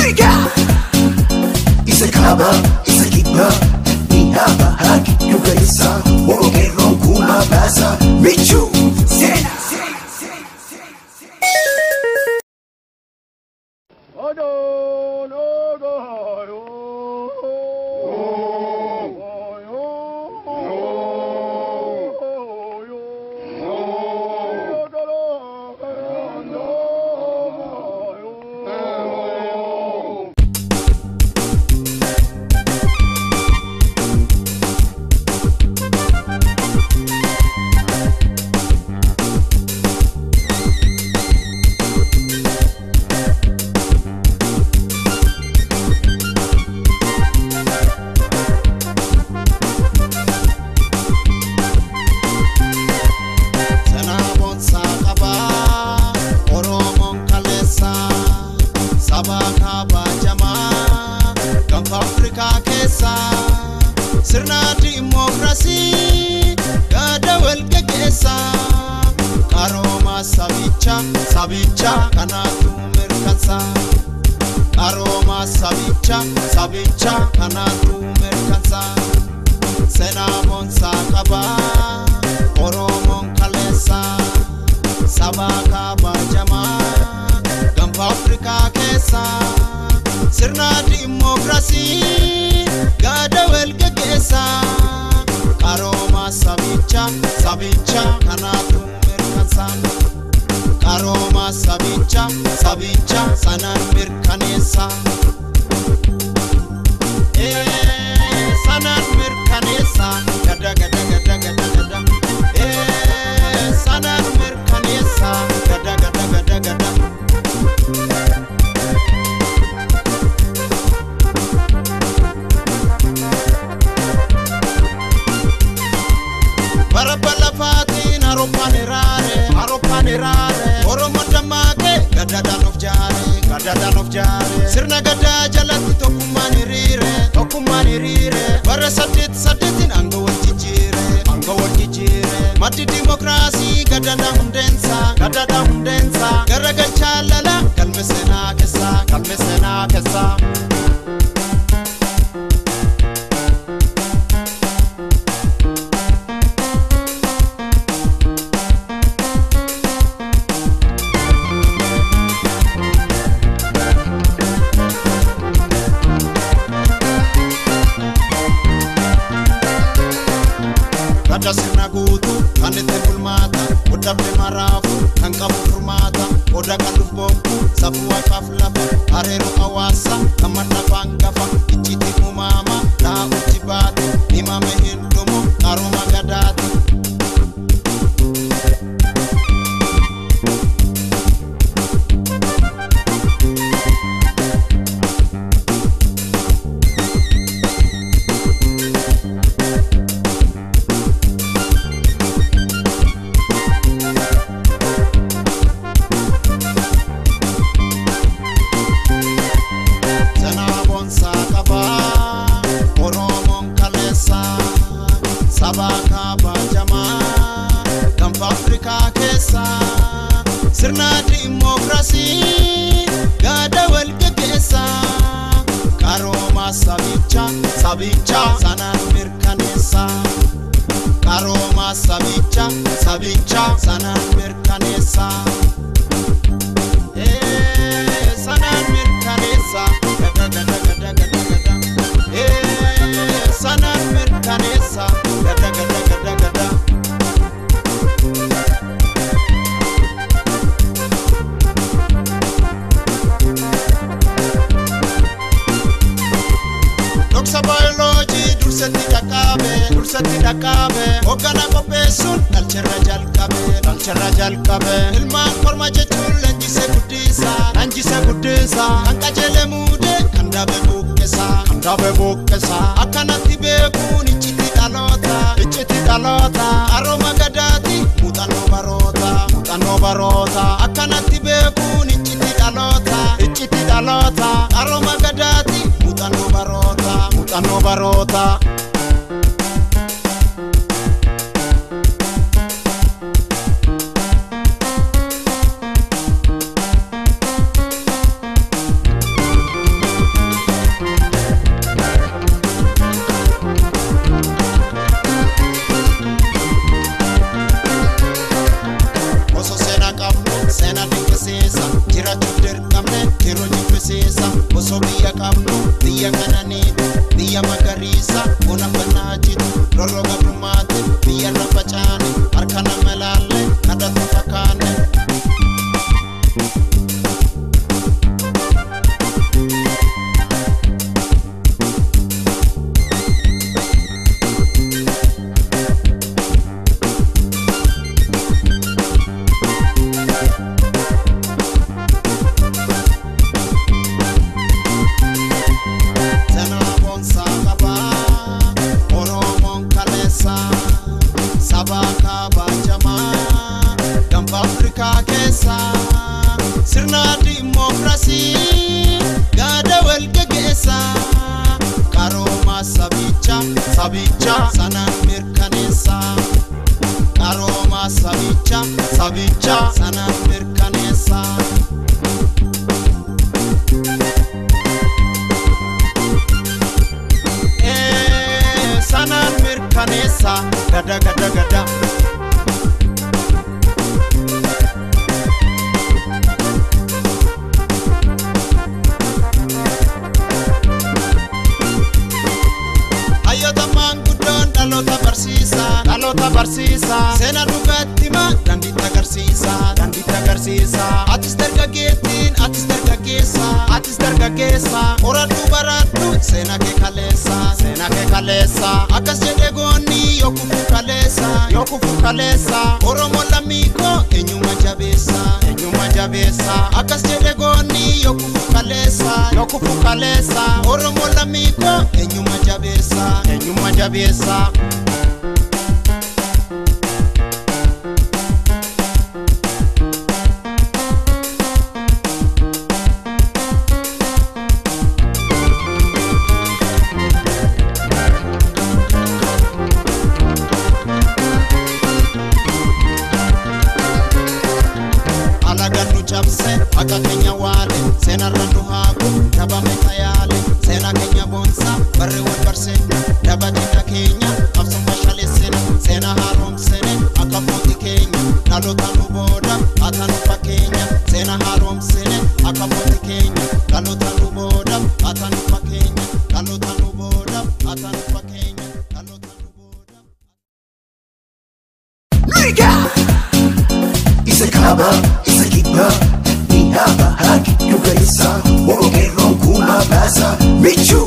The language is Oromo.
Africa. Isa kaba, isa kiba, ihaba haki yugaisa, wongero kuma basa, Michu, Sena. Sirna demokrasi gada wal gegesa karoma sabicha kanatu merkansa karoma sabicha kanatu merkansa sena bonsa kaba oromon kalesa sabaka bajama gamba Afrika kesa sirna demokrasi gada wal gegesa karoma sabicha kanatu merkansa karoma sabicha sanan merkanesa sanan merkanesa gada sanan merkanesa gada Barabala fatin aropanerare Oromo damage gadadan of jare Sirna gada jalati tokumani rire Bara sadetin anga wal jijire Mati demokrasi gadada hundensa Garaga chalala kalmesena kesa Kada sirna guutu kan itti bulmaata Oddabde maraafu kan qabu furmaata Oda kan dhuf boonku safuu haqaaf lafa Hareeru hawaasa kan madhafa hangafa Icciti uumama daa'utti baatu Himame hin dhumu qaruma gadaati Sabaka bajama Gamba Afrika kesa Sirna demokrasi gada wal gegesa Karoma sabicha sanan merkanesa Karoma sabicha sanan merkanesa sanan merkanesa gada sanan merkanesa gada Doksa biology dursati dakabe Ogana kopesun dalcherra jalkabe Ilmaan korma jechuun lanjise guddisa Kan qajeele muude kan dabe buqqesa Akkanatti beekuun icciti dhaloota Aroma gadaati muuxannoo baroota Akkanatti beekuun icciti dhaloota Aroma gadaati muuxannoo baroota barsiisa osoo biyya qabnu biyya kananiitu biyya magariisa ona banaajitu rorroga dhumaate biyya rafa caane harka nama laalle kadhatu fakkaanne. Sirna demokrasi gada wal geggeessa qarooma sabicha sana mirkaneessa qarooma sabicha sana mirkaneessa. Sana mirkaneessa gada Dalota barsiisa sena dhugaattima dandita agarsiisa atis dargaggeessa oradhu baradhu sena kee kaleessa akkas jedhe goonni yookufu kaleessa oromo lammiiko eenyuma jabeessa akkas jedhe goonni yookufu kaleessa oromo lammiiko eenyuma jabeessa. Akka keenya waale sena randu haaku daba metayale sena keenya bonsa barre wal barseenya daba dina keenya qabson bashale sena haaromsene akka booti keenya dhalota nu booda atanu fakkeenya sena haaromsene akka booti keenya dhalota nu booda atanu fakkeenya dhalota nu booda atanu fakkeenya dhalota nu booda. Liga isa kaba isa kiba haba haki yugarisa Woke ronkuma basa Michu